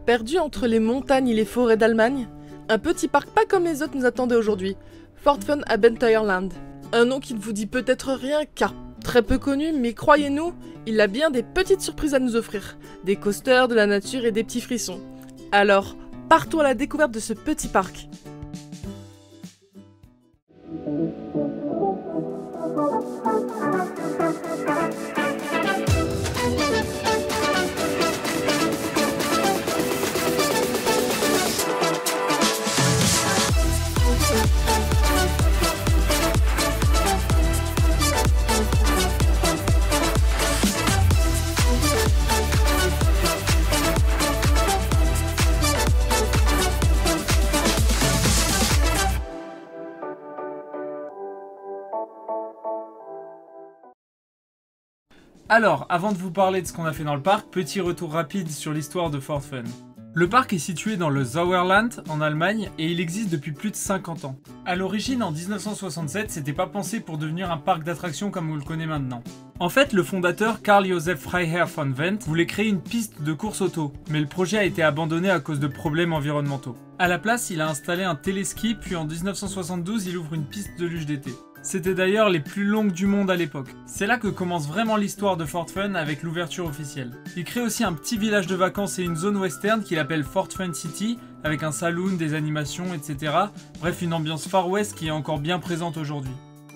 Perdu entre les montagnes et les forêts d'Allemagne, un petit parc pas comme les autres nous attendait aujourd'hui, Fort Fun Abenteuerland. Un nom qui ne vous dit peut-être rien car très peu connu, mais croyez-nous, il a bien des petites surprises à nous offrir, des coasters, de la nature et des petits frissons. Alors, partons à la découverte de ce petit parc. Alors, avant de vous parler de ce qu'on a fait dans le parc, petit retour rapide sur l'histoire de Fort Fun. Le parc est situé dans le Sauerland, en Allemagne, et il existe depuis plus de 50 ans. A l'origine, en 1967, c'était pas pensé pour devenir un parc d'attractions comme on le connaît maintenant. En fait, le fondateur Karl Josef Freiherr von Wendt voulait créer une piste de course auto, mais le projet a été abandonné à cause de problèmes environnementaux. À la place, il a installé un téléski, puis en 1972, il ouvre une piste de luge d'été. C'était d'ailleurs les plus longues du monde à l'époque. C'est là que commence vraiment l'histoire de Fort Fun avec l'ouverture officielle. Il crée aussi un petit village de vacances et une zone western qu'il appelle Fort Fun City, avec un saloon, des animations, etc. Bref, une ambiance Far West qui est encore bien présente aujourd'hui.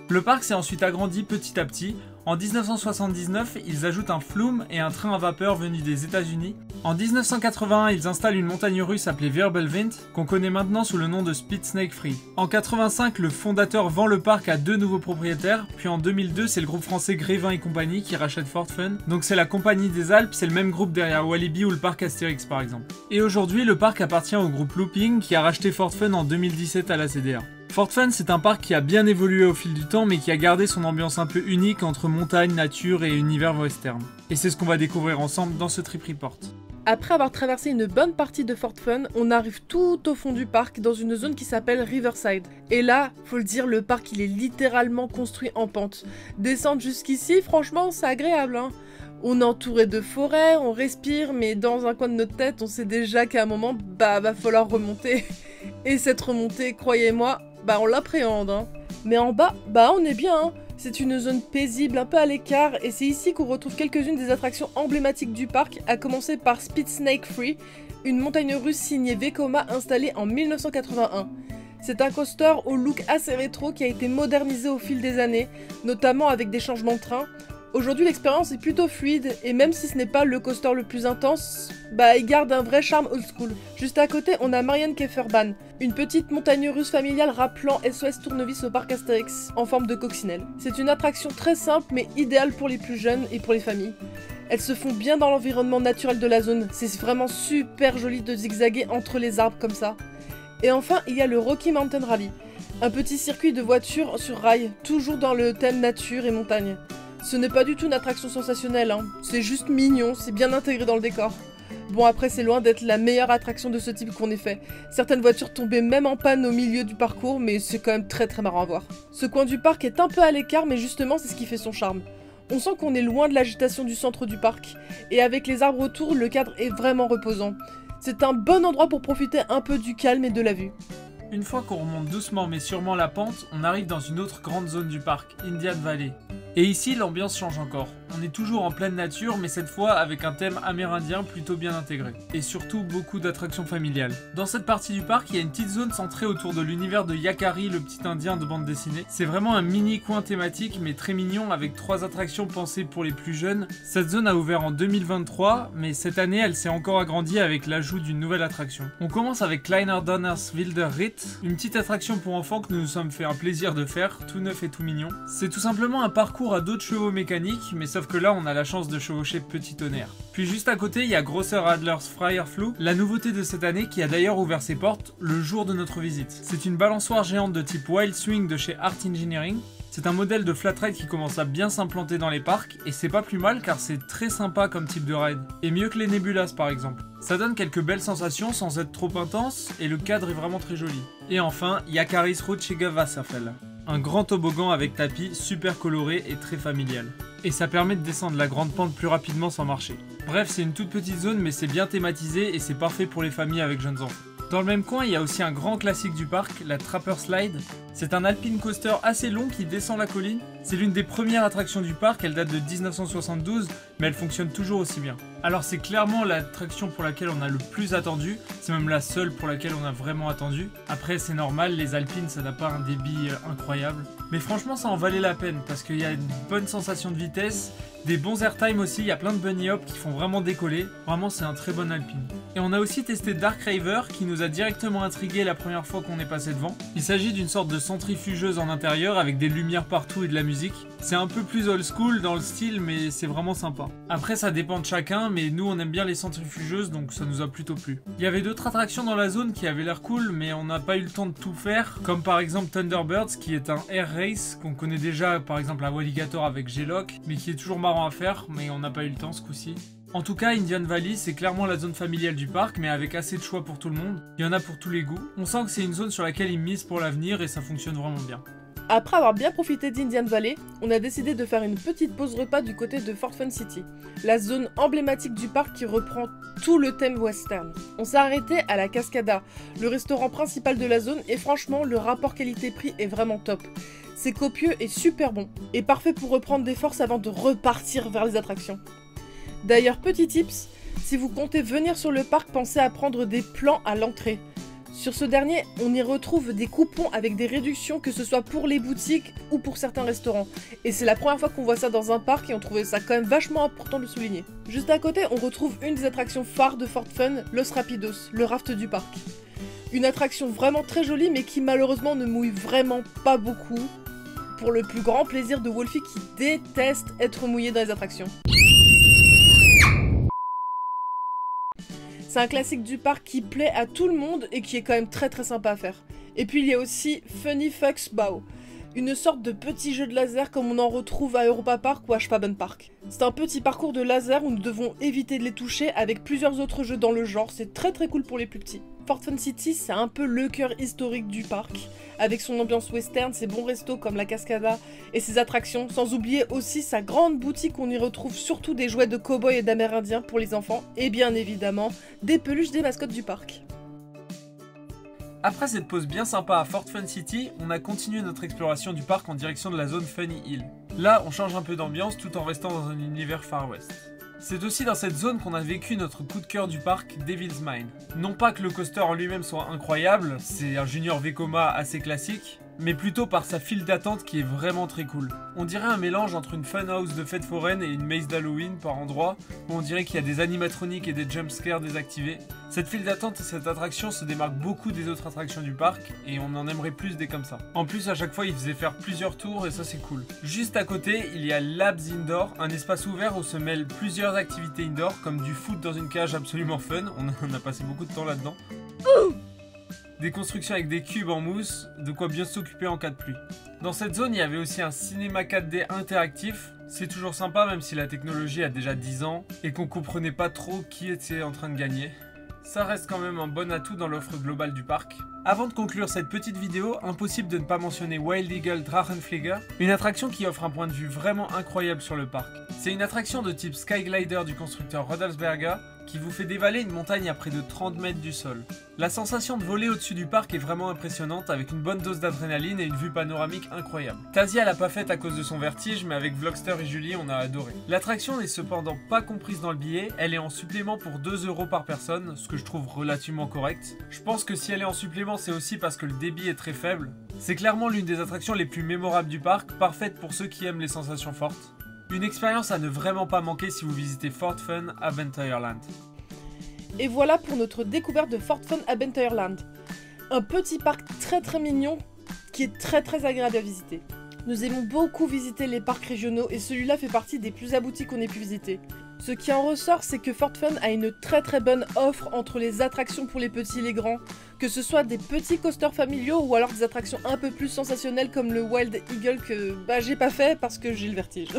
Le parc s'est ensuite agrandi petit à petit. En 1979, ils ajoutent un flume et un train à vapeur venu des États-Unis. En 1981, ils installent une montagne russe appelée Wirbelwind, qu'on connaît maintenant sous le nom de Speed Snake Free. En 85, le fondateur vend le parc à 2 nouveaux propriétaires, puis en 2002, c'est le groupe français Grévin et compagnie qui rachète Fort Fun. Donc c'est la Compagnie des Alpes, c'est le même groupe derrière Walibi ou le parc Astérix par exemple. Et aujourd'hui, le parc appartient au groupe Looping qui a racheté Fort Fun en 2017 à la CDA. Fort Fun, c'est un parc qui a bien évolué au fil du temps, mais qui a gardé son ambiance un peu unique entre montagne, nature et univers western. Et c'est ce qu'on va découvrir ensemble dans ce Trip Report. Après avoir traversé une bonne partie de Fort Fun, on arrive tout au fond du parc dans une zone qui s'appelle Riverside. Et là, faut le dire, le parc il est littéralement construit en pente. Descendre jusqu'ici, franchement, c'est agréable, hein. On est entouré de forêts, on respire, mais dans un coin de notre tête, on sait déjà qu'à un moment, va falloir remonter. Et cette remontée, croyez-moi, on l'appréhende, hein. Mais en bas, on est bien, hein. C'est une zone paisible, un peu à l'écart, et c'est ici qu'on retrouve quelques-unes des attractions emblématiques du parc, à commencer par Speed Snake Free, une montagne russe signée Vekoma installée en 1981. C'est un coaster au look assez rétro qui a été modernisé au fil des années, notamment avec des changements de train. Aujourd'hui, l'expérience est plutôt fluide, et même si ce n'est pas le coaster le plus intense, il garde un vrai charme old school. Juste à côté, on a Marienkäferbahn, une petite montagne russe familiale rappelant SOS Tournevis au parc Astérix, en forme de coccinelle. C'est une attraction très simple, mais idéale pour les plus jeunes et pour les familles. Elles se font bien dans l'environnement naturel de la zone, c'est vraiment super joli de zigzaguer entre les arbres comme ça. Et enfin, il y a le Rocky Mountain Rally, un petit circuit de voitures sur rail, toujours dans le thème nature et montagne. Ce n'est pas du tout une attraction sensationnelle, hein. C'est juste mignon, c'est bien intégré dans le décor. Bon, après c'est loin d'être la meilleure attraction de ce type qu'on ait fait. Certaines voitures tombaient même en panne au milieu du parcours, mais c'est quand même très marrant à voir. Ce coin du parc est un peu à l'écart, mais justement c'est ce qui fait son charme. On sent qu'on est loin de l'agitation du centre du parc, et avec les arbres autour, le cadre est vraiment reposant. C'est un bon endroit pour profiter un peu du calme et de la vue. Une fois qu'on remonte doucement mais sûrement la pente, on arrive dans une autre grande zone du parc, Indian Valley. Et ici, l'ambiance change encore. On est toujours en pleine nature, mais cette fois avec un thème amérindien plutôt bien intégré. Et surtout, beaucoup d'attractions familiales. Dans cette partie du parc, il y a une petite zone centrée autour de l'univers de Yakari, le petit indien de bande dessinée. C'est vraiment un mini coin thématique, mais très mignon, avec 3 attractions pensées pour les plus jeunes. Cette zone a ouvert en 2023, mais cette année, elle s'est encore agrandie avec l'ajout d'une nouvelle attraction. On commence avec Kleiner Donners Wilder Ritt, une petite attraction pour enfants que nous nous sommes fait un plaisir de faire, tout neuf et tout mignon. C'est tout simplement un parcours à dos de chevaux mécaniques, mais sauf que là on a la chance de chevaucher Petit Tonnerre. Puis juste à côté il y a Grosser Adlers Freierflug, la nouveauté de cette année qui a d'ailleurs ouvert ses portes le jour de notre visite. C'est une balançoire géante de type Wild Swing de chez Art Engineering. C'est un modèle de flat ride qui commence à bien s'implanter dans les parcs, et c'est pas plus mal car c'est très sympa comme type de ride. Et mieux que les Nebulas par exemple. Ça donne quelques belles sensations sans être trop intense, et le cadre est vraiment très joli. Et enfin, Yakaris Rutschiger Wasserfall. Un grand toboggan avec tapis, super coloré et très familial. Et ça permet de descendre la grande pente plus rapidement sans marcher. Bref, c'est une toute petite zone mais c'est bien thématisé et c'est parfait pour les familles avec jeunes enfants. Dans le même coin, il y a aussi un grand classique du parc, la Trapper Slide. C'est un alpine coaster assez long qui descend la colline. C'est l'une des premières attractions du parc, elle date de 1972, mais elle fonctionne toujours aussi bien. Alors c'est clairement l'attraction pour laquelle on a le plus attendu, c'est même la seule pour laquelle on a vraiment attendu. Après c'est normal, les alpines ça n'a pas un débit incroyable. Mais franchement ça en valait la peine, parce qu'il y a une bonne sensation de vitesse, des bons airtime aussi, il y a plein de bunny hop qui font vraiment décoller. Vraiment c'est un très bon alpine. Et on a aussi testé Dark River qui nous a directement intrigué la première fois qu'on est passé devant. Il s'agit d'une sorte de centrifugeuse en intérieur avec des lumières partout et de la musique. C'est un peu plus old school dans le style mais c'est vraiment sympa. Après ça dépend de chacun mais nous on aime bien les centrifugeuses donc ça nous a plutôt plu. Il y avait d'autres attractions dans la zone qui avaient l'air cool mais on n'a pas eu le temps de tout faire. Comme par exemple Thunderbirds qui est un air race qu'on connaît déjà par exemple à Walligator avec G-Loc mais qui est toujours marrant à faire mais on n'a pas eu le temps ce coup-ci. En tout cas, Indian Valley, c'est clairement la zone familiale du parc, mais avec assez de choix pour tout le monde. Il y en a pour tous les goûts. On sent que c'est une zone sur laquelle ils misent pour l'avenir et ça fonctionne vraiment bien. Après avoir bien profité d'Indian Valley, on a décidé de faire une petite pause repas du côté de Fort Fun City, la zone emblématique du parc qui reprend tout le thème western. On s'est arrêté à la Cascada, le restaurant principal de la zone, et franchement, le rapport qualité-prix est vraiment top. C'est copieux et super bon, et parfait pour reprendre des forces avant de repartir vers les attractions. D'ailleurs, petit tips, si vous comptez venir sur le parc, pensez à prendre des plans à l'entrée. Sur ce dernier, on y retrouve des coupons avec des réductions, que ce soit pour les boutiques ou pour certains restaurants. Et c'est la première fois qu'on voit ça dans un parc et on trouvait ça quand même vachement important de le souligner. Juste à côté, on retrouve une des attractions phares de Fort Fun, Los Rapidos, le raft du parc. Une attraction vraiment très jolie mais qui malheureusement ne mouille vraiment pas beaucoup, pour le plus grand plaisir de Wolfie qui déteste être mouillé dans les attractions. C'est un classique du parc qui plaît à tout le monde et qui est quand même très sympa à faire. Et puis il y a aussi Funny Fucks Bow, une sorte de petit jeu de laser comme on en retrouve à Europa Park ou à Schwaben Park. C'est un petit parcours de laser où nous devons éviter de les toucher avec plusieurs autres jeux dans le genre, c'est très cool pour les plus petits. Fort Fun City, c'est un peu le cœur historique du parc, avec son ambiance western, ses bons restos comme la Cascada et ses attractions, sans oublier aussi sa grande boutique où on y retrouve surtout des jouets de cow-boys et d'amérindiens pour les enfants, et bien évidemment, des peluches des mascottes du parc. Après cette pause bien sympa à Fort Fun City, on a continué notre exploration du parc en direction de la zone Funny Hill. Là, on change un peu d'ambiance tout en restant dans un univers Far West. C'est aussi dans cette zone qu'on a vécu notre coup de cœur du parc, Devil's Mine. Non pas que le coaster en lui-même soit incroyable, c'est un Junior Vekoma assez classique, mais plutôt par sa file d'attente qui est vraiment très cool. On dirait un mélange entre une funhouse de fête foraine et une maze d'Halloween par endroits, où on dirait qu'il y a des animatroniques et des jumpscares désactivés. Cette file d'attente et cette attraction se démarquent beaucoup des autres attractions du parc, et on en aimerait plus des comme ça. En plus, à chaque fois, il faisait faire plusieurs tours, et ça c'est cool. Juste à côté, il y a Labs Indoor, un espace ouvert où se mêlent plusieurs activités indoor, comme du foot dans une cage absolument fun, on a passé beaucoup de temps là-dedans. Des constructions avec des cubes en mousse, de quoi bien s'occuper en cas de pluie. Dans cette zone, il y avait aussi un cinéma 4D interactif. C'est toujours sympa même si la technologie a déjà 10 ans et qu'on comprenait pas trop qui était en train de gagner. Ça reste quand même un bon atout dans l'offre globale du parc. Avant de conclure cette petite vidéo, impossible de ne pas mentionner Wild Eagle Drachenflieger, une attraction qui offre un point de vue vraiment incroyable sur le parc. C'est une attraction de type Skyglider du constructeur Rodelsberger qui vous fait dévaler une montagne à près de 30 mètres du sol. La sensation de voler au-dessus du parc est vraiment impressionnante avec une bonne dose d'adrénaline et une vue panoramique incroyable. Tasia l'a pas faite à cause de son vertige, mais avec Vlogster et Julie on a adoré. L'attraction n'est cependant pas comprise dans le billet, elle est en supplément pour 2 € par personne, ce que je trouve relativement correct. Je pense que si elle est en supplément c'est aussi parce que le débit est très faible. C'est clairement l'une des attractions les plus mémorables du parc, parfaite pour ceux qui aiment les sensations fortes. Une expérience à ne vraiment pas manquer si vous visitez Fort Fun Adventureland. Et voilà pour notre découverte de Fort Fun Adventureland. Un petit parc très mignon qui est très agréable à visiter. Nous aimons beaucoup visiter les parcs régionaux et celui-là fait partie des plus aboutis qu'on ait pu visiter. Ce qui en ressort, c'est que Fort Fun a une très bonne offre entre les attractions pour les petits et les grands, que ce soit des petits coasters familiaux ou alors des attractions un peu plus sensationnelles comme le Wild Eagle que j'ai pas fait parce que j'ai le vertige.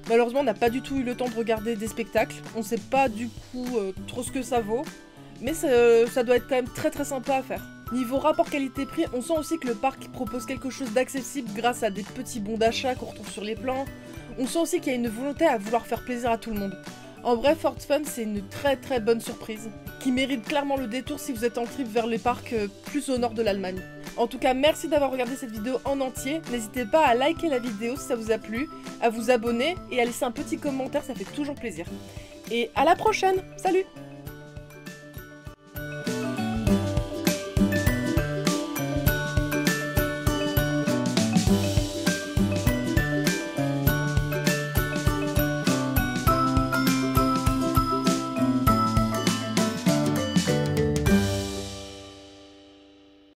Malheureusement, on n'a pas du tout eu le temps de regarder des spectacles, on sait pas du coup trop ce que ça vaut, mais ça doit être quand même très sympa à faire. Niveau rapport qualité-prix, on sent aussi que le parc propose quelque chose d'accessible grâce à des petits bons d'achat qu'on retrouve sur les plans. On sent aussi qu'il y a une volonté à vouloir faire plaisir à tout le monde. En bref, Fort Fun, c'est une très bonne surprise, qui mérite clairement le détour si vous êtes en trip vers les parcs plus au nord de l'Allemagne. En tout cas, merci d'avoir regardé cette vidéo en entier. N'hésitez pas à liker la vidéo si ça vous a plu, à vous abonner et à laisser un petit commentaire, ça fait toujours plaisir. Et à la prochaine, salut!